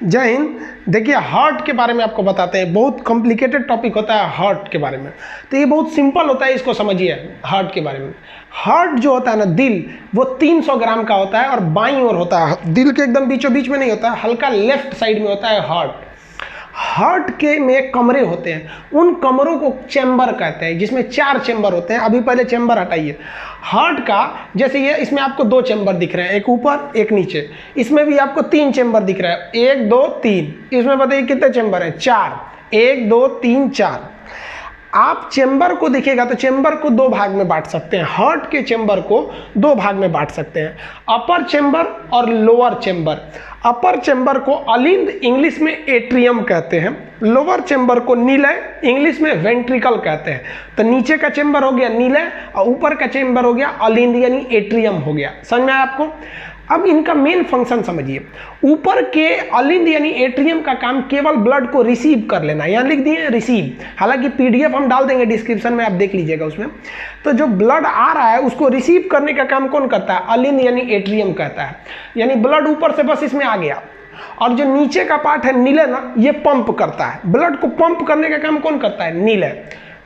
जय हिंद। देखिए हार्ट के बारे में आपको बताते हैं, बहुत कॉम्प्लिकेटेड टॉपिक होता है हार्ट के बारे में, तो ये बहुत सिंपल होता है, इसको समझिए। हार्ट के बारे में, हार्ट जो होता है ना, दिल, वो 300 ग्राम का होता है और बाईं ओर होता है, दिल के एकदम बीचों बीच में नहीं होता है, हल्का लेफ्ट साइड में होता है हार्ट। हार्ट के में कमरे होते हैं, उन कमरों को चैम्बर कहते हैं, जिसमें 4 चैम्बर होते हैं। अभी पहले चैम्बर हटाइए। हार्ट का जैसे ये, इसमें आपको 2 चैम्बर दिख रहे हैं, एक ऊपर एक नीचे। इसमें भी आपको 3 चैम्बर दिख रहा है, 1 2 3। इसमें बताइए कितने चैम्बर हैं? 4। 1 2 3 4। आप चेंबर को देखिएगा तो चेंबर को 2 भाग में बांट सकते हैं। हार्ट के चेंबर को 2 भाग में बांट सकते हैं, अपर चेंबर और लोअर चेंबर। अपर चेंबर को अलिंद, इंग्लिश में एट्रियम कहते हैं। लोअर चेंबर को नीलय, इंग्लिश में वेंट्रिकल कहते हैं। तो नीचे का चेंबर हो गया नीलय और ऊपर का चेंबर हो गया अलिंद यानी एट्रियम हो गया। समझ में आया आपको? अब इनका मेन फंक्शन समझिए। ऊपर के अलिंद यानी एट्रियम का काम केवल ब्लड को रिसीव कर लेना, यहाँ लिख दिए रिसीव, हालांकि पीडीएफ हम डाल देंगे डिस्क्रिप्शन में, आप देख लीजिएगा उसमें। तो जो ब्लड आ रहा है उसको रिसीव करने का काम कौन करता है? अलिंद यानी एट्रियम करता है। यानी ब्लड ऊपर से बस इसमें आ गया, और जो नीचे का पार्ट है नीले ना, ये पंप करता है। ब्लड को पंप करने का काम कौन करता है? नीले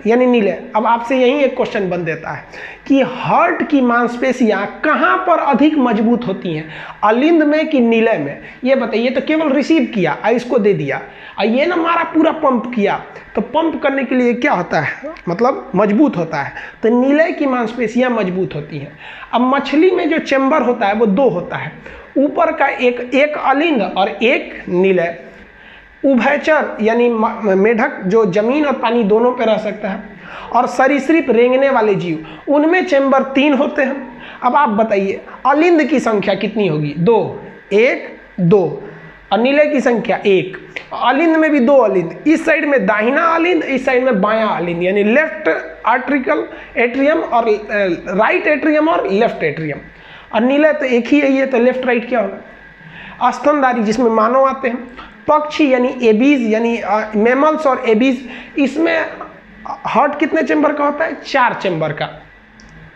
यानी नीले। अब आपसे यही एक क्वेश्चन बन देता है कि हार्ट की मांसपेशियां कहां पर अधिक मजबूत होती हैं, अलिंद में कि नीले में? ये बताइए। तो केवल रिसीव किया और इसको दे दिया, और ये ना हमारा पूरा पंप किया। तो पंप करने के लिए क्या होता है, मतलब मजबूत होता है। तो नीले की मांसपेशियां मजबूत होती हैं। अब मछली में जो चेंबर होता है वो 2 होता है, ऊपर का एक अलिंद और एक नीले। उभयचर यानी मेढक जो जमीन और पानी दोनों पे रह सकता है, और सरीसृप रेंगने वाले जीव, उनमें चेंबर 3 होते हैं। अब आप बताइए अलिंद की संख्या कितनी होगी? 2, 1 2, और नीले की संख्या 1। अलिंद में भी 2 अलिंद, इस साइड में दाहिना अलिंद, इस साइड में बायां अलिंद, यानी लेफ्ट आर्ट्रिकल एट्रियम और राइट एट्रियम और लेफ्ट एट्रियम। और नीले तो एक ही है, ये तो लेफ्ट राइट क्या होगा? स्तनधारी जिसमें मानव आते हैं, पक्षी यानी एबीज यानी मैमल्स और एबीज, इसमें हार्ट कितने चेंबर का होता है? 4 चेंबर का।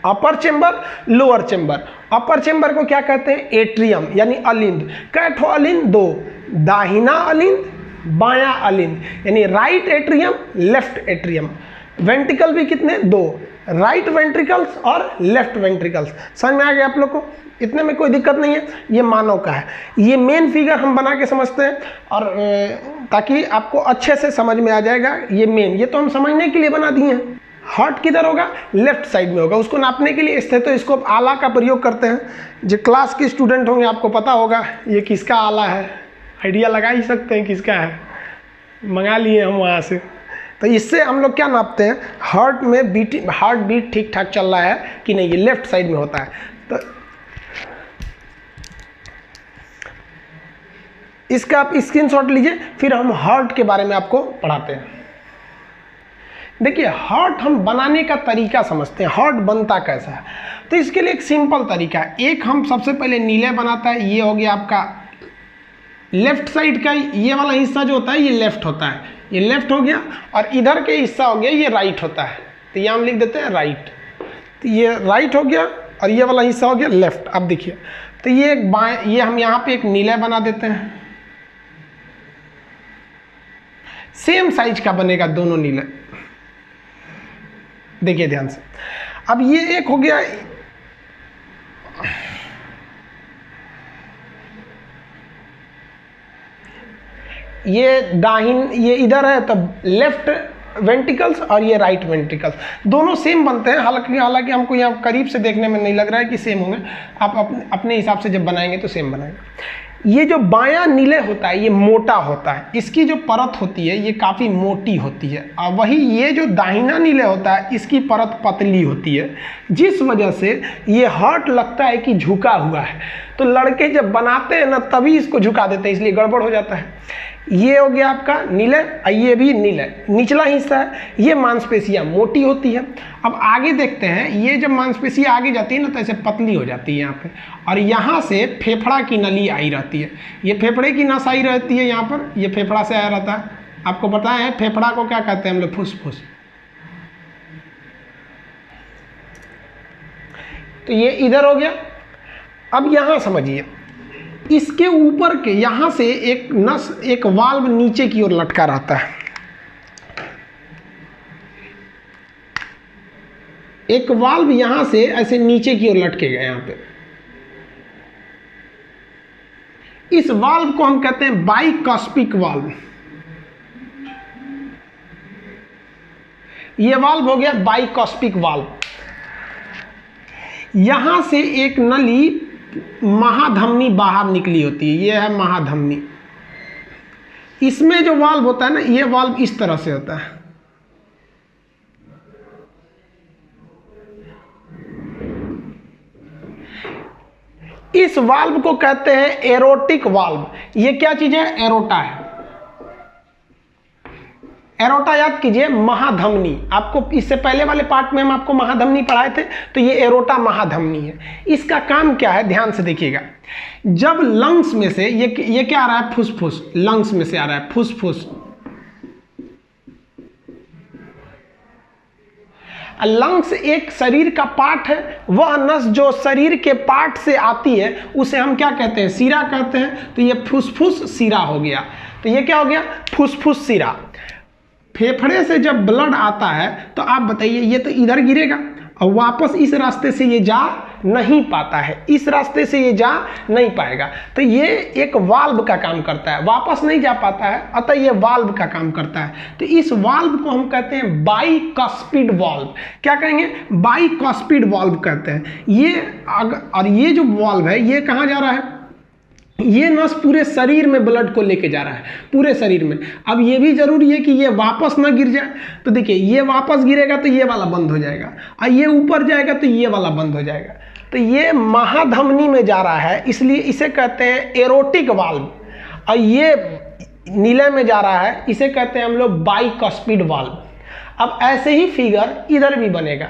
अपर चेंबर, लोअर चेंबर। अपर चेंबर को क्या कहते हैं? एट्रियम यानी अलिंद। कैठो अलिंद? 2, दाहिना अलिंद, बायां अलिंद, यानी right atrium, left atrium. Ventricle भी कितने? 2, राइट वेंट्रिकल्स और लेफ्ट वेंट्रिकल्स। समझ में आ गया आप लोग को? इतने में कोई दिक्कत नहीं है। ये मानव का है। ये मेन फिगर हम बना के समझते हैं, और ताकि आपको अच्छे से समझ में आ जाएगा। ये मेन, ये तो हम समझने के लिए बना दिए हैं। हार्ट किधर होगा? लेफ्ट साइड में होगा। उसको नापने के लिए स्टेथोस्कोप आला का प्रयोग करते हैं। जो क्लास के स्टूडेंट होंगे आपको पता होगा ये किसका आला है, आइडिया लगा ही सकते हैं किसका है, मंगा लिए हम वहाँ से। तो इससे हम लोग क्या नापते हैं? हार्ट में हार्ट बीट ठीक ठाक चल रहा है कि नहीं, ये लेफ्ट साइड में होता है। तो इसका आप स्क्रीनशॉट लीजिए, फिर हम हार्ट के बारे में आपको पढ़ाते हैं। देखिए हार्ट हम बनाने का तरीका समझते हैं, हार्ट बनता कैसा है। तो इसके लिए एक सिंपल तरीका है। एक हम सबसे पहले नीले बनाता है, ये हो गया आपका लेफ्ट साइड का, ये वाला हिस्सा जो होता है ये लेफ्ट होता है, ये लेफ्ट हो गया। और इधर के हिस्सा हो गया ये राइट होता है, तो ये हम लिख देते हैं राइट। तो ये राइट हो गया और ये वाला हिस्सा हो गया लेफ्ट। अब देखिए, तो ये एक बाएं, ये हम यहाँ पे एक नीला बना देते हैं, सेम साइज का बनेगा दोनों नीले। देखिए ध्यान से, अब ये एक हो गया, ये दाहिन, ये इधर है तब लेफ्ट वेंट्रिकल्स और ये राइट वेंट्रिकल्स, दोनों सेम बनते हैं। हालांकि हमको यहाँ करीब से देखने में नहीं लग रहा है कि सेम होंगे, आप अपने हिसाब से जब बनाएंगे तो सेम बनाएंगे। ये जो बायां नीले होता है ये मोटा होता है, इसकी जो परत होती है ये काफ़ी मोटी होती है, और वही ये जो दाहिना नीले होता है इसकी परत पतली होती है, जिस वजह से ये हार्ट लगता है कि झुका हुआ है। तो लड़के जब बनाते हैं ना तभी इसको झुका देते हैं, इसलिए गड़बड़ हो जाता है। ये हो गया आपका नीले, ये भी नीले, निचला हिस्सा है। ये मांसपेशियां मोटी होती है। अब आगे देखते हैं, ये जब मांसपेशियां आगे जाती है ना तो ऐसे पतली हो जाती है यहाँ पे, और यहाँ से फेफड़ा की नली आई रहती है। ये फेफड़े की नस आई रहती है यहाँ पर, ये फेफड़ा से आया रहता है। आपको पता है फेफड़ा को क्या कहते हैं हम लोग? फुसफुस। तो ये इधर हो गया। अब यहाँ समझिए, इसके ऊपर के यहाँ से एक नस, एक वाल्व नीचे की ओर लटका रहता है। एक वाल्व यहां से ऐसे नीचे की ओर लटकेगा यहाँ पे। इस वाल्व को हम कहते हैं बाइकॉस्पिक वाल्व। ये वाल्व हो गया बाइकॉस्पिक वाल्व। यहां से एक नली महाधमनी बाहर निकली होती है, ये है महाधमनी। इसमें जो वाल्व होता है ना, ये वाल्व इस तरह से होता है। इस वाल्व को कहते हैं एरोटिक वाल्व। ये क्या चीज है? एरोटा है। एरोटा याद कीजिए, महाधमनी। आपको इससे पहले वाले पार्ट में हम आपको महाधमनी पढ़ाए थे, तो ये एरोटा महाधमनी है। इसका काम क्या है, ध्यान से देखिएगा। जब लंग्स में से ये क्या आ रहा है? फुसफुस। लंग्स में से आ रहा है फुसफुस। लंग्स एक शरीर का पार्ट है। वह नस जो शरीर के पार्ट से आती है उसे हम क्या कहते हैं? सीरा कहते हैं। तो ये फुसफुस सीरा हो गया। तो ये क्या हो गया? फुसफुस सीरा। फेफड़े से जब ब्लड आता है तो आप बताइए, ये तो इधर गिरेगा और वापस इस रास्ते से ये जा नहीं पाता है, इस रास्ते से ये जा नहीं पाएगा। तो ये एक वाल्व का काम करता है, वापस नहीं जा पाता है, अतः ये वाल्व का काम करता है। तो इस वाल्व को हम कहते हैं बाइकॉस्पिड वाल्व। क्या कहेंगे? बाइकॉस्पिड वाल्व कहते हैं। और ये जो वाल्व है, ये कहाँ जा रहा है? ये नस पूरे शरीर में ब्लड को लेके जा रहा है, पूरे शरीर में। अब ये भी जरूरी है कि ये वापस ना गिर जाए। तो देखिए, ये वापस गिरेगा तो ये वाला बंद हो जाएगा, और ये ऊपर जाएगा तो ये वाला बंद हो जाएगा। तो ये महाधमनी में जा रहा है, इसलिए इसे कहते हैं एरोटिक वाल्व। और ये नीले में जा रहा है, इसे कहते हैं हम लोग बाइकॉस्पिड वाल्व। अब ऐसे ही फिगर इधर भी बनेगा।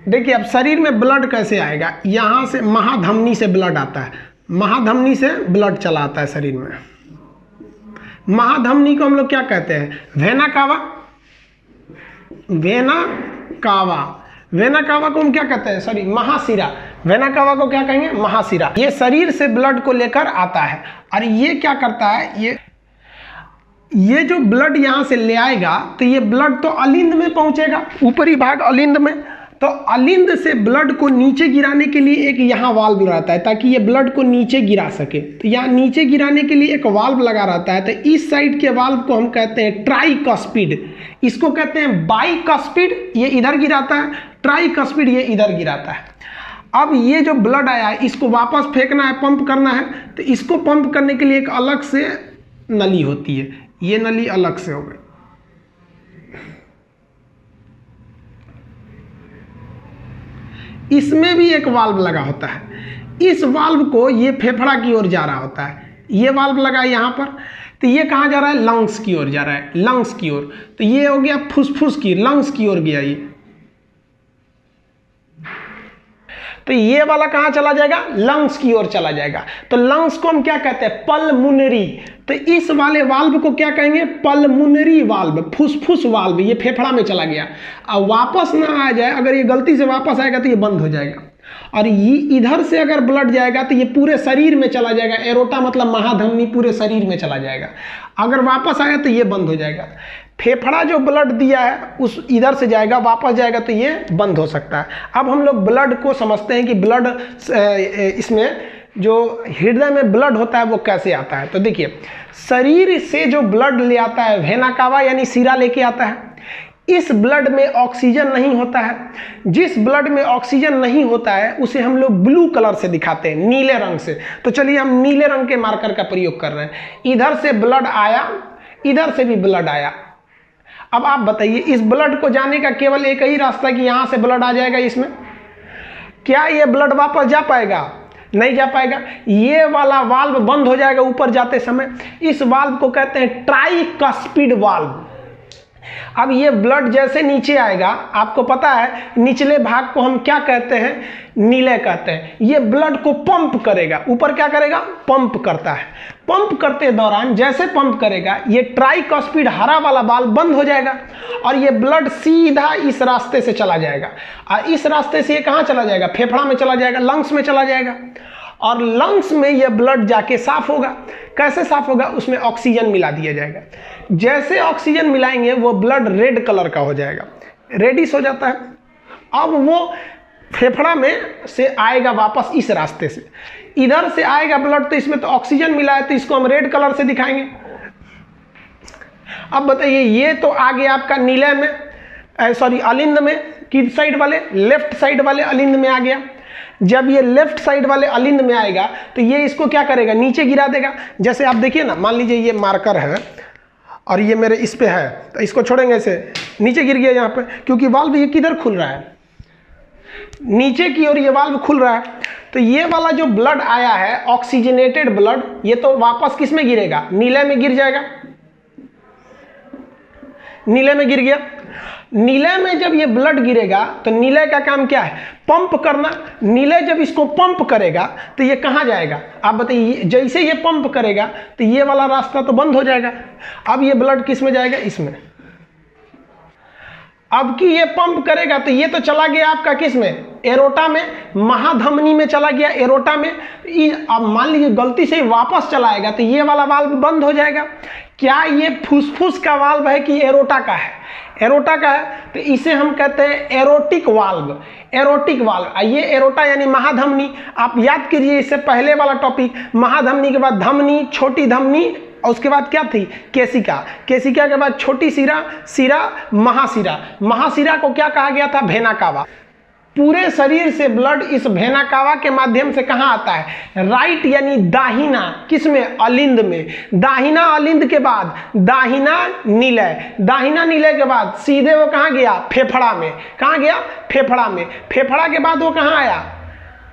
देखिए, अब शरीर में ब्लड कैसे आएगा? यहाँ से महाधमनी से ब्लड आता है, महाधमनी से ब्लड चला आता है शरीर में। महाधमनी को हम लोग क्या कहते हैं? Vena cava. Vena cava. Vena cava को हम क्या कहते हैं? सॉरी, महाशिरा। वेना कावा को क्या कहेंगे? महाशिरा। ये शरीर से ब्लड को लेकर आता है, और ये क्या करता है? ये जो ब्लड यहां से ले आएगा, तो ये ब्लड तो अलिंद में पहुंचेगा, ऊपरी भाग अलिंद में। तो अलिंद से ब्लड को नीचे गिराने के लिए एक यहाँ वाल्व रहता है, ताकि ये ब्लड को नीचे गिरा सके। तो यहाँ नीचे गिराने के लिए एक वाल्व लगा रहता है। तो इस साइड के वाल्व को हम कहते हैं ट्राइकॉस्पिड। इसको कहते हैं बाइकॉस्पिड, ये इधर गिराता है। ट्राइकॉस्पिड, ये इधर गिराता है। अब ये जो ब्लड आया है, इसको वापस फेंकना है, पंप करना है। तो इसको पंप करने के लिए एक अलग से नली होती है, ये नली अलग से हो गई। इसमें भी एक वाल्व लगा होता है। इस वाल्व को ये फेफड़ा की ओर जा रहा होता है, ये वाल्व लगा है यहाँ पर। तो ये कहाँ जा रहा है? लंग्स की ओर जा रहा है, लंग्स की ओर। तो ये हो गया फुसफुस की, लंग्स की ओर गया ये। तो ये वाला कहाँ चला जाएगा? लंग्स की ओर चला जाएगा। तो लंग्स को हम क्या कहते हैं? पल्मोनरी। तो इस वाले वाल्व को क्या कहेंगे? पल्मोनरी वाल्व, फुसफुस वाल्व। ये फेफड़ा में चला गया, अब वापस ना आ जाए। अगर ये गलती से वापस आएगा तो ये बंद हो जाएगा। और ये इधर से अगर ब्लड जाएगा तो ये पूरे शरीर में चला जाएगा। एरोटा मतलब महाधमनी, पूरे शरीर में चला जाएगा। अगर वापस आया तो ये बंद हो जाएगा। फेफड़ा जो ब्लड दिया है उस इधर से जाएगा, वापस जाएगा तो ये बंद हो सकता है। अब हम लोग ब्लड को समझते हैं कि ब्लड इसमें जो हृदय में ब्लड होता है वो कैसे आता है। तो देखिए, शरीर से जो ब्लड ले आता है, वेना कावा यानी सीरा लेके आता है। इस ब्लड में ऑक्सीजन नहीं होता है। जिस ब्लड में ऑक्सीजन नहीं होता है उसे हम लोग ब्लू कलर से दिखाते हैं, नीले रंग से। तो चलिए, हम नीले रंग के मार्कर का प्रयोग कर रहे हैं। इधर से ब्लड आया, इधर से भी ब्लड आया। अब आप बताइए, इस ब्लड को जाने का केवल एक ही रास्ता कि यहां से ब्लड आ जाएगा इसमें। क्या ये ब्लड वापस जा पाएगा? नहीं जा पाएगा। ये वाला वाल्व बंद हो जाएगा ऊपर जाते समय। इस वाल्व को कहते हैं ट्राइकॉस्पिड वाल्व। अब ये ब्लड जैसे नीचे आएगा, आपको पता है निचले भाग को हम क्या कहते हैं? नीले कहते हैं। ये ब्लड को पंप करेगा, ऊपर क्या करेगा? पंप करता है। पंप करते दौरान जैसे पंप करेगा, ये ट्राइकॉस्पिड हरा वाला वाल्व बंद हो जाएगा, और ये ब्लड सीधा इस रास्ते से चला जाएगा। और इस रास्ते से ये कहाँ चला जाएगा? फेफड़ा में चला जाएगा, लंग्स में चला जाएगा। और लंग्स में यह ब्लड जाके साफ होगा। कैसे साफ होगा? उसमें ऑक्सीजन मिला दिया जाएगा। जैसे ऑक्सीजन मिलाएंगे वो ब्लड रेड कलर का हो जाएगा, रेडिश हो जाता है। अब वो फेफड़ा में से आएगा वापस इस रास्ते से, इधर से आएगा ब्लड, तो इसमें तो ऑक्सीजन मिला है तो इसको हम रेड कलर से दिखाएंगे। अब बताइए, ये तो आ गया आपका नीले में, सॉरी अलिंद में, किस साइड वाले? लेफ्ट साइड वाले अलिंद में आ गया। जब ये लेफ्ट साइड वाले अलिंद में आएगा तो ये इसको क्या करेगा? नीचे गिरा देगा। जैसे आप देखिए ना, मान लीजिए ये मार्कर है और ये मेरे इस पे है, तो इसको छोड़ेंगे ऐसे, नीचे गिर गया यहाँ पे, क्योंकि वाल्व ये किधर खुल रहा है? नीचे की ओर ये वाल्व खुल रहा है। तो ये वाला जो ब्लड आया है ऑक्सीजनेटेड ब्लड, ये तो वापस किस में गिरेगा? नीले में गिर जाएगा। नीले में गिर गया। नीले में जब ये ब्लड गिरेगा तो नीले का काम क्या है? पंप करना। नीले जब इसको पंप करेगा तो ये कहाँ जाएगा? आप बताइए। जैसे ये पंप करेगा तो ये वाला रास्ता तो बंद हो जाएगा। अब ये ब्लड किस में जाएगा? इसमें। अब कि ये पंप करेगा तो ये तो चला गया आपका किस में? एरोटा में, महाधमनी में चला गया, एरोटा में। अब मान लीजिए गलती से वापस चलाएगा तो ये वाला वाल्व बंद हो जाएगा। क्या ये फुसफुस का वाल्व है कि एरोटा का है? एरोटा का है, तो इसे हम कहते हैं एरोटिक वाल्व। Aortic valve. ये एरोटा यानी महाधमनी। आप याद कीजिए इससे पहले वाला टॉपिक, महाधमनी के बाद धमनी, छोटी धमनी, और उसके बाद क्या थी? केशिका। केशिका के बाद छोटी सिरा, सिरा, महासिरा। महासिरा को क्या कहा गया था? भेना कावा। पूरे शरीर से ब्लड इस भेना कावा के माध्यम से कहाँ आता है? राइट यानी दाहिना, किस में? अलिंद में। दाहिना अलिंद के बाद दाहिना नीलय, दाहिना नीलय के बाद सीधे वो कहाँ गया? फेफड़ा में। कहाँ गया? फेफड़ा में। फेफड़ा के बाद वो कहाँ आया?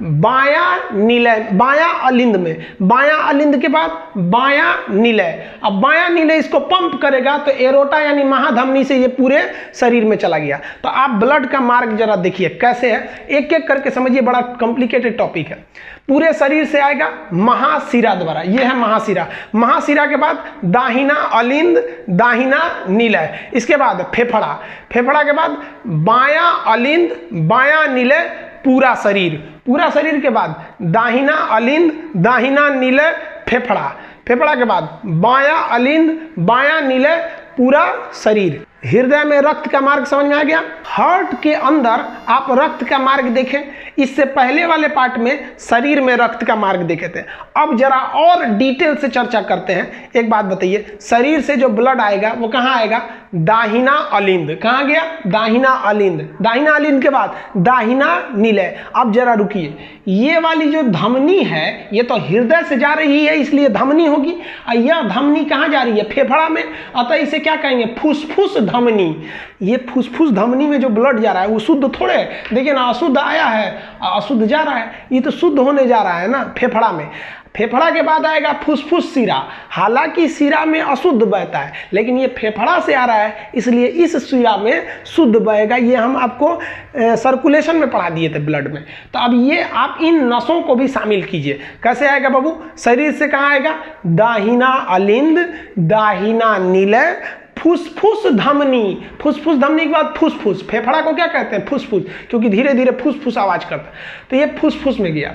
बायां नीलय, बायां अलिंद में। बायां अलिंद के बाद बायां नीलय। अब बायां नीलय इसको पंप करेगा तो एरोटा यानी महाधमनी से ये पूरे शरीर में चला गया। तो आप ब्लड का मार्ग जरा देखिए कैसे है, एक एक करके समझिए, बड़ा कॉम्प्लिकेटेड टॉपिक है। पूरे शरीर से आएगा महाशिरा द्वारा, ये है महाशिरा। महाशिरा के बाद दाहिना अलिंद, दाहिना नीलय, इसके बाद फेफड़ा, फेफड़ा के बाद बायां अलिंद, बायां नीलय, पूरा शरीर। पूरा शरीर के बाद दाहिना अलिंद, दाहिना नीलय, फेफड़ा। फेफड़ा के बाद बायां अलिंद, बायां नीलय, पूरा शरीर। हृदय में रक्त का मार्ग समझ में आ गया। हार्ट के अंदर आप रक्त का मार्ग देखें। इससे पहले वाले पार्ट में शरीर में रक्त का मार्ग देखे थे। अब जरा और डिटेल से चर्चा करते हैं। एक बात बताइए, शरीर से जो ब्लड आएगा वो कहाँ आएगा? दाहिना अलिंद। कहाँ गया? दाहिना अलिंद। दाहिना अलिंद के बाद दाहिना नीलय। अब जरा रुकिए, ये वाली जो धमनी है ये तो हृदय से जा रही है इसलिए धमनी होगी, और यह धमनी कहाँ जा रही है? फेफड़ा में। अतः इसे क्या कहेंगे? फुसफुस धमनी। ये फुसफुस धमनी में जो ब्लड जा रहा है वो शुद्ध थोड़े है। देखिए ना, अशुद्ध आया है, अशुद्ध जा रहा है, ये तो शुद्ध होने जा रहा है ना फेफड़ा में। फेफड़ा के बाद आएगा फुसफुस सिरा। हालांकि सिरा में अशुद्ध बहता है लेकिन ये फेफड़ा से आ रहा है इसलिए इस सिरा में शुद्ध बहेगा। ये हम आपको सर्कुलेशन में पढ़ा दिए थे ब्लड में। तो अब ये आप इन नसों को भी शामिल कीजिए। कैसे आएगा बाबू? शरीर से कहाँ आएगा? दाहिना अलिंद, दाहिना नीलय, फुसफुस धमनी। फुसफुस धमनी के बाद फुसफुस। फेफड़ा को क्या कहते हैं? फुसफुस, क्योंकि धीरे धीरे फुसफुस आवाज करता है। तो ये फुसफुस में गया।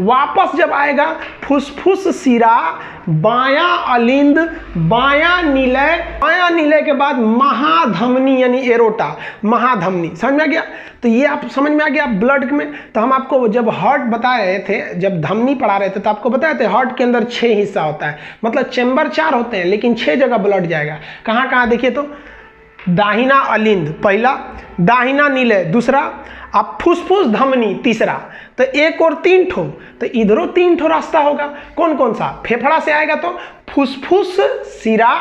वापस जब आएगा फुसफुस सिरा, बायां अलिंद, बायां नीलय, बायां नीलय के बाद महाधमनी यानी एरोटा, महाधमनी। समझ में आ गया? तो ये आप समझ में आ गया ब्लड में। तो हम आपको जब हार्ट बता रहे थे, जब धमनी पढ़ा रहे थे, तो आपको बताए थे हार्ट के अंदर 6 हिस्सा होता है, मतलब चेंबर 4 होते हैं लेकिन 6 जगह ब्लड जाएगा। कहाँ कहाँ देखिए तो? दाहिना अलिंद पहला, दाहिना नीलय दूसरा, अब फुसफुस धमनी तीसरा। तो एक और 3 ठो, तो इधरों 3 ठो रास्ता होगा। कौन कौन सा? फेफड़ा से आएगा तो फुसफुस सिरा,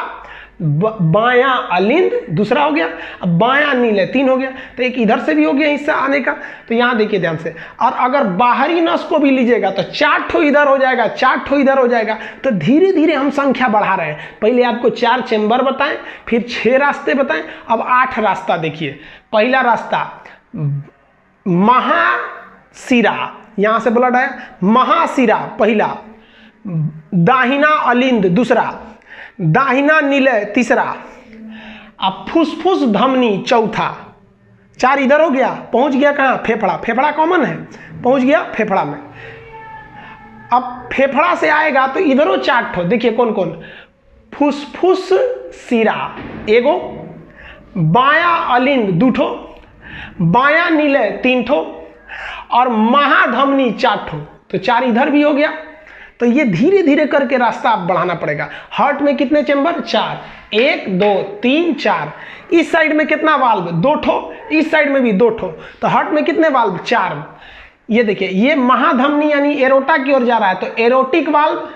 बायां अलिंद दूसरा हो गया, अब बायां नीलय 3 हो गया। तो एक इधर से भी हो गया हिस्सा आने का। तो यहाँ देखिए ध्यान से। और अगर बाहरी नस को भी लीजिएगा तो 4 ठो इधर हो जाएगा, 4 ठो इधर हो जाएगा। तो धीरे धीरे हम संख्या बढ़ा रहे हैं। पहले आपको 4 चेंबर बताएं, फिर 6 रास्ते बताएं, अब 8 रास्ता देखिए। पहला रास्ता महाशिरा, यहां से ब्लड आया, महाशिरा पहला, दाहिना अलिंद दूसरा, दाहिना नीलय तीसरा, अब फुसफुस धमनी चौथा। 4 इधर हो गया, पहुंच गया कहां? फेफड़ा। फेफड़ा कॉमन है, पहुंच गया फेफड़ा में। अब फेफड़ा से आएगा तो इधरों 4 ठो, देखिए कौन कौन, फुसफुस सिरा एगो, बायां अलिंद 2 ठो, बायां नीले 3 ठो और महाधमनी 4 ठो। तो 4 इधर भी हो गया। तो ये धीरे धीरे करके रास्ता आप बढ़ाना पड़ेगा। हार्ट में कितने चेंबर? 4, 1 2 3 4। इस साइड में कितना वाल्व? 2 ठो, इस साइड में भी 2 ठो। तो हार्ट में कितने वाल्व? 4। ये देखिए, ये महाधमनी यानी एरोटा की ओर जा रहा है तो एरोटिक वाल्व,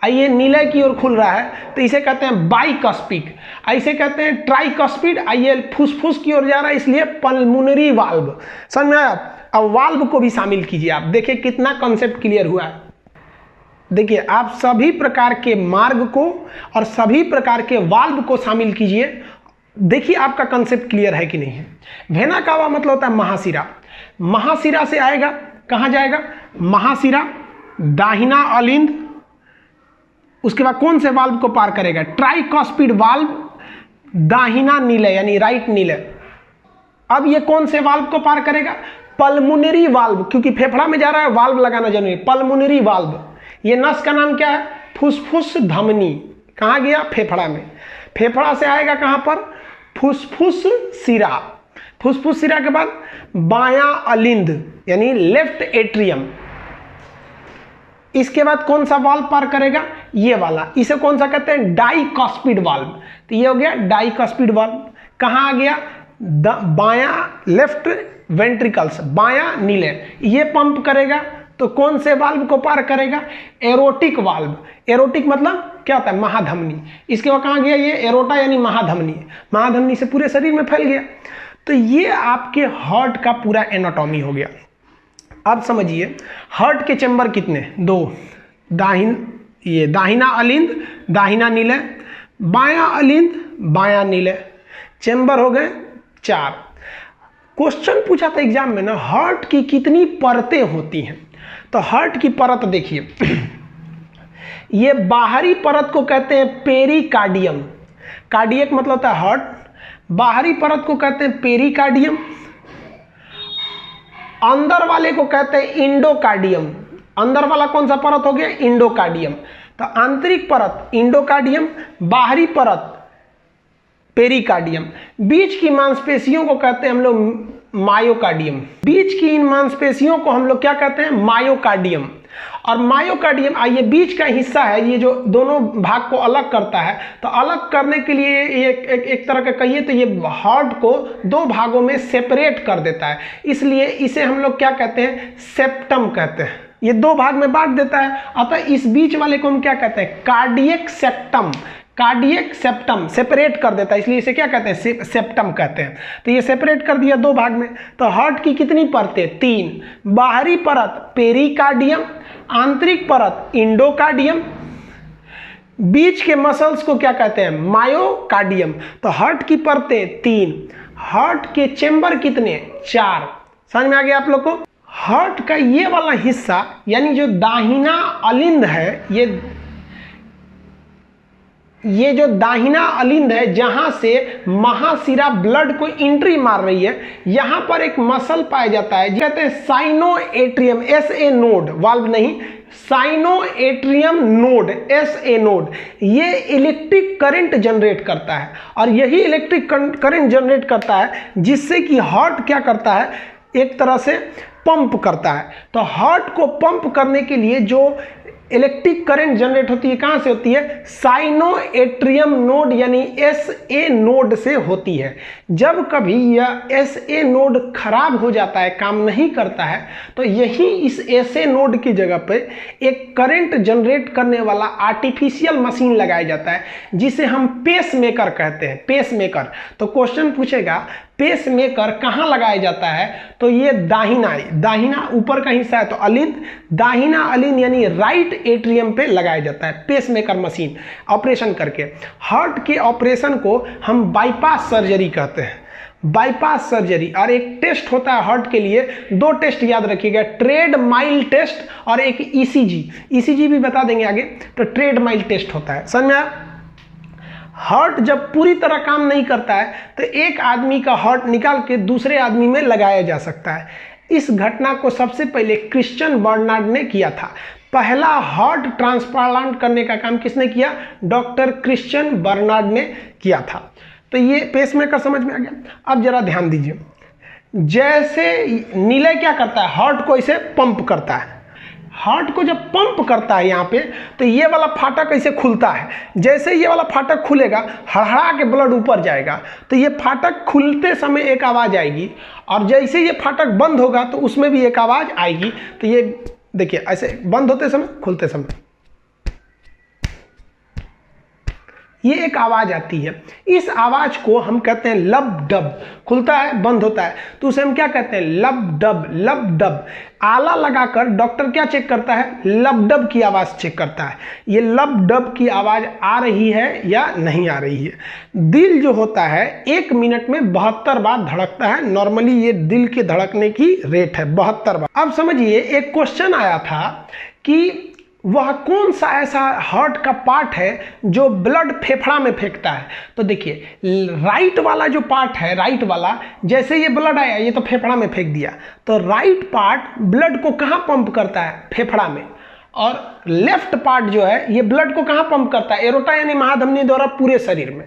आइए नीले की ओर खुल रहा है तो इसे कहते हैं बाइकस्पिड, ऐसे कहते हैं ट्राइकस्पिड, आइए फुसफुस की ओर जा रहा है इसलिए पल्मोनरी वाल्व। समझ में आया? अब वाल्व को भी शामिल कीजिए। आप देखिए कितना कॉन्सेप्ट क्लियर हुआ है। देखिए आप सभी प्रकार के मार्ग को और सभी प्रकार के वाल्व को शामिल कीजिए। देखिए आपका कॉन्सेप्ट क्लियर है कि नहीं है। वेना कावा मतलब होता है महाशिरा। महाशिरा से आएगा, कहां जाएगा? महाशिरा, दाहिना अलिंद, उसके बाद कौन से वाल्व को पार करेगा? ट्राइकॉस्पिड वाल्व, दाहिना नीले यानी राइट नीले। अब ये कौन से वाल्व को पार करेगा? पल्मोनरी वाल्व, क्योंकि फेफड़ा में जा रहा है वाल्व लगाना जरूरी है। पल्मोनरी वाल्व, ये नस का नाम क्या है? फुसफुस धमनी। कहाँ गया? फेफड़ा में। फेफड़ा से आएगा कहां पर? फुसफुस सिरा। फुसफुस सिरा के बाद बायां अलिंद यानी लेफ्ट एट्रियम। इसके बाद कौन सा वाल्व पार करेगा? ये वाला। इसे कौन सा कहते हैं? डाइकॉस्पिड वाल्व। तो ये हो गया डाइकॉस्पिड वाल्व। कहां आ गया? बायां लेफ्ट वेंट्रिकल्स, बायां नीले। ये पंप करेगा तो कौन से वाल्व को पार करेगा? Erotic valve. एरोटिक मतलब क्या होता है? महाधमनी। इसके बाद कहां गया? ये एरोटा यानी महाधमनी। महाधमनी से पूरे शरीर में फैल गया। तो ये आपके हार्ट का पूरा एनाटॉमी हो गया। अब समझिए हार्ट के चेंबर कितने? 2। ये दाहिना अलिंद, दाहिना नीले, बायां अलिंद, बायां नीले। चेंबर हो गए 4। क्वेश्चन पूछा था एग्जाम में ना, हार्ट की कितनी परतें होती हैं? तो हार्ट की परत देखिए, ये बाहरी परत को कहते हैं पेरिकार्डियम। कार्डियक मतलब होता है हार्ट। बाहरी परत को कहते हैं पेरिकार्डियम, अंदर वाले को कहते हैं इंडोकार्डियम। अंदर वाला कौन सा परत हो गया? इंडोकार्डियम। तो आंतरिक परत इंडोकार्डियम, बाहरी परत पेरिकार्डियम। बीच की मांसपेशियों को कहते हैं हम लोग मायोकार्डियम। बीच की इन मांसपेशियों को हम लोग क्या कहते हैं? मायोकार्डियम। और मायोकार्डियम ये बीच का हिस्सा है, ये जो दोनों भाग को अलग करता है। तो अलग करने के लिए एक तरह का कहिए तो ये हार्ट को 2 भागों में सेपरेट कर देता है, इसलिए इसे हम लोग क्या कहते हैं? सेप्टम कहते हैं। ये 2 भाग में बांट देता है, अतः इस बीच वाले को हम क्या कहते हैं? Cardiac septum. Cardiac septum separate कर देता है, इसलिए इसे क्या कहते हैं? सेप्टम कहते हैं। तो ये सेपरेट कर दिया 2 भाग में। तो हार्ट की कितनी परतें? 3। बाहरी परत पेरिकार्डियम, आंतरिक परत इंडोकार्डियम, बीच के मसल्स को क्या कहते हैं? मायोकार्डियम। तो हार्ट की परतें 3। हार्ट के चेंबर कितने? 4। समझ में आ गया आप लोग को? हार्ट का ये वाला हिस्सा यानी जो दाहिना अलिंद है, ये जो दाहिना अलिंद है जहां से महाशिरा ब्लड को एंट्री मार रही है, यहां पर एक मसल पाया जाता है, कहते हैं साइनोएट्रियम, SA नोड, वाल्व नहीं, साइनोएट्रियम नोड, SA नोड। ये इलेक्ट्रिक करंट जनरेट करता है और यही इलेक्ट्रिक करंट जनरेट करता है जिससे कि हार्ट क्या करता है? एक तरह से पंप करता है। तो हार्ट को पंप करने के लिए जो इलेक्ट्रिक करंट जनरेट होती है, कहां से होती है? साइनोएट्रियम नोड यानी SA नोड से होती है। जब कभी यह SA नोड खराब हो जाता है, काम नहीं करता है, तो यही इस SA नोड की जगह पे एक करंट जनरेट करने वाला आर्टिफिशियल मशीन लगाया जाता है जिसे हम पेसमेकर कहते हैं। पेसमेकर। तो क्वेश्चन पूछेगा पेसमेकर कहां लगाया जाता है? तो ये दाहिना ऊपर का हिस्सा है तो अलिंद, दाहिना अलिंद यानी राइट एट्रियम पे लगाया जाता है पेसमेकर मशीन ऑपरेशन करके। हार्ट के ऑपरेशन को हम बाईपास सर्जरी कहते हैं। Bypass surgery. और एक टेस्ट होता है हार्ट के लिए, 2 टेस्ट याद रखिएगा, ट्रेड माइल टेस्ट और एक ECG भी बता देंगे आगे। तो ट्रेड माइल टेस्ट होता है। समझ में आया? हार्ट जब पूरी तरह काम नहीं करता है तो एक आदमी का हार्ट निकाल के दूसरे आदमी में लगाया जा सकता है। इस घटना को सबसे पहले क्रिश्चियन बर्नार्ड ने किया था। पहला हार्ट ट्रांसप्लांट करने का काम किसने किया? डॉक्टर क्रिश्चियन बर्नार्ड ने किया था। तो ये पेसमेकर समझ में आ गया। अब जरा ध्यान दीजिए, जैसे नीले क्या करता है, हार्ट को इसे पंप करता है। हार्ट को जब पंप करता है यहाँ पे, तो ये वाला फाटक ऐसे खुलता है। जैसे ये वाला फाटक खुलेगा, हड़हड़ा के ब्लड ऊपर जाएगा, तो ये फाटक खुलते समय एक आवाज़ आएगी, और जैसे ये फाटक बंद होगा तो उसमें भी एक आवाज़ आएगी। तो ये देखिए, ऐसे बंद होते समय, खुलते समय ये एक आवाज़ आती है। इस आवाज़ को हम कहते हैं लब डब। खुलता है, बंद होता है, तो उसे हम क्या कहते हैं? लब डब। लब डब आला लगाकर डॉक्टर क्या चेक करता है? लब डब की आवाज़ चेक करता है, ये लब डब की आवाज़ आ रही है या नहीं आ रही है। दिल जो होता है 1 मिनट में 72 बार धड़कता है। नॉर्मली ये दिल के धड़कने की रेट है 72 बार। अब समझिए, एक क्वेश्चन आया था कि वह कौन सा ऐसा हार्ट का पार्ट है जो ब्लड फेफड़ा में फेंकता है। तो देखिए, राइट वाला जो पार्ट है, राइट वाला, जैसे ये ब्लड आया ये तो फेफड़ा में फेंक दिया, तो राइट पार्ट ब्लड को कहाँ पंप करता है? फेफड़ा में। और लेफ्ट पार्ट जो है ये ब्लड को कहाँ पंप करता है? एरोटा यानी महाधमनी द्वारा पूरे शरीर में।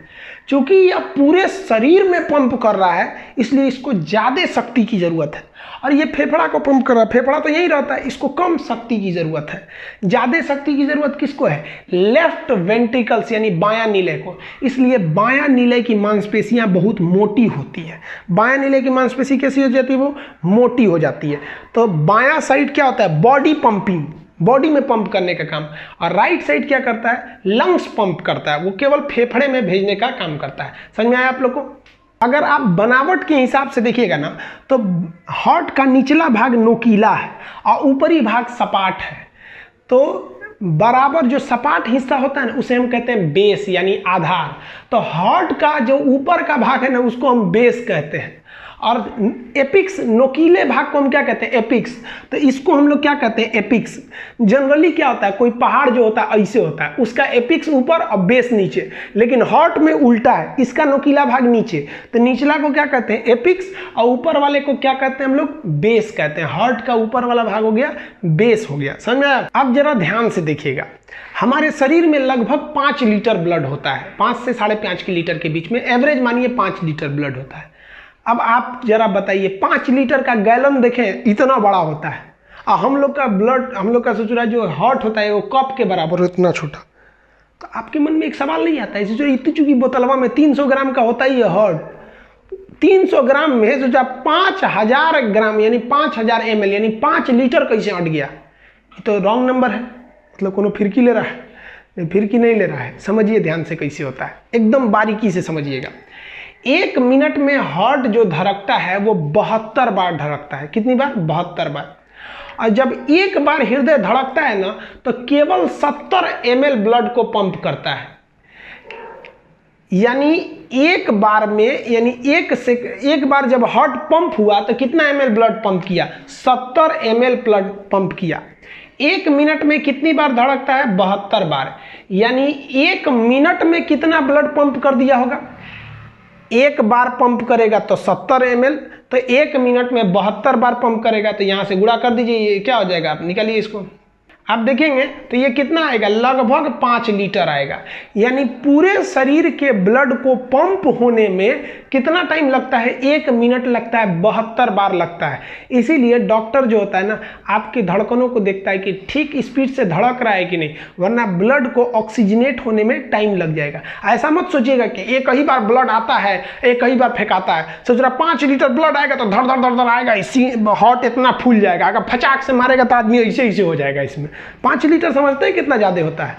चूंकि यह पूरे शरीर में पंप कर रहा है, इसलिए इसको ज़्यादा शक्ति की ज़रूरत है। और ये फेफड़ा को पंप कर रहा है, फेफड़ा तो यही रहता है, इसको कम शक्ति की ज़रूरत है। ज़्यादा शक्ति की ज़रूरत किसको है? लेफ्ट वेंट्रिकल्स यानी बायां नीले को। इसलिए बायां नीले की मांसपेशियां बहुत मोटी होती है। बायां नीले की मांसपेशी कैसी हो जाती है? वो मोटी हो जाती है। तो बायां साइड क्या होता है? बॉडी पंपिंग, बॉडी में पंप करने का काम। और राइट साइड क्या करता है? लंग्स पंप करता है, वो केवल फेफड़े में भेजने का काम करता है। समझ में आया आप लोग को? अगर आप बनावट के हिसाब से देखिएगा ना, तो हार्ट का निचला भाग नोकीला है और ऊपरी भाग सपाट है। तो बराबर जो सपाट हिस्सा होता है ना, उसे हम कहते हैं बेस यानी आधार। तो हार्ट का जो ऊपर का भाग है ना, उसको हम बेस कहते हैं। और एपिक्स, नोकीले भाग को हम क्या कहते हैं? एपिक्स। तो इसको हम लोग क्या कहते हैं? एपिक्स। जनरली क्या होता है, कोई पहाड़ जो होता है ऐसे होता है, उसका एपिक्स ऊपर और बेस नीचे। लेकिन हार्ट में उल्टा है, इसका नोकीला भाग नीचे, तो निचला को क्या कहते हैं? एपिक्स, और ऊपर वाले को क्या कहते हैं हम लोग? बेस कहते हैं। हार्ट का ऊपर वाला भाग हो गया बेस हो गया। समझ में आया? अब जरा ध्यान से देखिएगा, हमारे शरीर में लगभग 5 लीटर ब्लड होता है, 5 से 5.5 लीटर के बीच में, एवरेज मानिए 5 लीटर ब्लड होता है। अब आप जरा बताइए, 5 लीटर का गैलन देखें, इतना बड़ा होता है, और हम लोग का ब्लड, हम लोग का सोच रहा है जो हार्ट होता है वो कप के बराबर हो, इतना छोटा। तो आपके मन में एक सवाल नहीं आता है, सोचो इतनी चूंकि बोतलवा में 300 ग्राम का होता ही है हार्ट, 300 ग्राम में सोचा 5000 ग्राम यानी 5000 ml यानी 5 लीटर कैसे अट गया? ये तो रॉन्ग नंबर है, मतलब कोनो फिरकी ले रहा है? नहीं, फिरकी नहीं ले रहा है। समझिए ध्यान से कैसे होता है, एकदम बारीकी से समझिएगा। 1 मिनट में हार्ट जो धड़कता है वो 72 बार धड़कता है। कितनी बार? 72 बार। और जब एक बार हृदय धड़कता है ना, तो केवल 70 ml ब्लड को पंप करता है। यानी एक बार में, यानी एक बार जब हार्ट पंप हुआ तो कितना ml ब्लड पंप किया? 70 ml ब्लड पंप किया। 1 मिनट में कितनी बार धड़कता है? 72 बार। यानी 1 मिनट में कितना ब्लड पंप कर दिया होगा? एक बार पंप करेगा तो 70 ml, तो 1 मिनट में 72 बार पंप करेगा, तो यहाँ से गुणा कर दीजिए, ये क्या हो जाएगा? आप निकालिए इसको, आप देखेंगे तो ये कितना आएगा? लगभग 5 लीटर आएगा। यानी पूरे शरीर के ब्लड को पंप होने में कितना टाइम लगता है? 1 मिनट लगता है, 72 बार लगता है। इसीलिए डॉक्टर जो होता है ना, आपकी धड़कनों को देखता है कि ठीक स्पीड से धड़क रहा है कि नहीं, वरना ब्लड को ऑक्सीजनेट होने में टाइम लग जाएगा। ऐसा मत सोचिएगा कि एक ही बार ब्लड आता है, एक ही बार फेंकाता है। सोच रहा 5 लीटर ब्लड आएगा तो धड़ धड़ धड़ धड़ आएगा, इसी हार्ट इतना फूल जाएगा। अगर फचाक से मारेगा तो आदमी ऐसे ऐसे हो जाएगा। इसमें 5 लीटर समझते हैं कितना ज़्यादा होता है?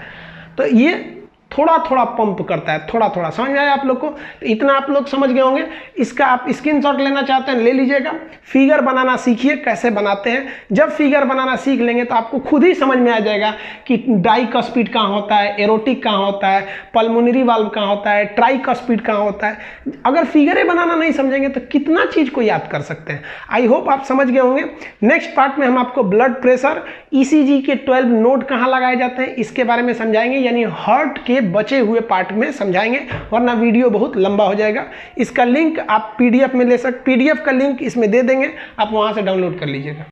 तो ये थोड़ा थोड़ा पंप करता है, थोड़ा थोड़ा। समझ में आया आप लोग को? तो इतना आप लोग समझ गए होंगे। इसका आप स्क्रीनशॉट लेना चाहते हैं ले लीजिएगा। फिगर बनाना सीखिए, कैसे बनाते हैं। जब फिगर बनाना सीख लेंगे तो आपको खुद ही समझ में आ जाएगा कि डाइकस्पिड कहाँ होता है, एरोटिक कहाँ होता है, पल्मोनरी वाल्व कहाँ होता है, ट्राइकस्पिड कहाँ होता है। अगर फिगरें बनाना नहीं समझेंगे तो कितना चीज़ को याद कर सकते हैं। आई होप आप समझ गए होंगे। नेक्स्ट पार्ट में हम आपको ब्लड प्रेशर, ECG के 12 नोड कहाँ लगाए जाते हैं इसके बारे में समझाएंगे, यानी हार्ट के बचे हुए पार्ट में समझाएंगे, वरना वीडियो बहुत लंबा हो जाएगा। इसका लिंक आप PDF में ले सकते, PDF का लिंक इसमें दे देंगे, आप वहां से डाउनलोड कर लीजिएगा।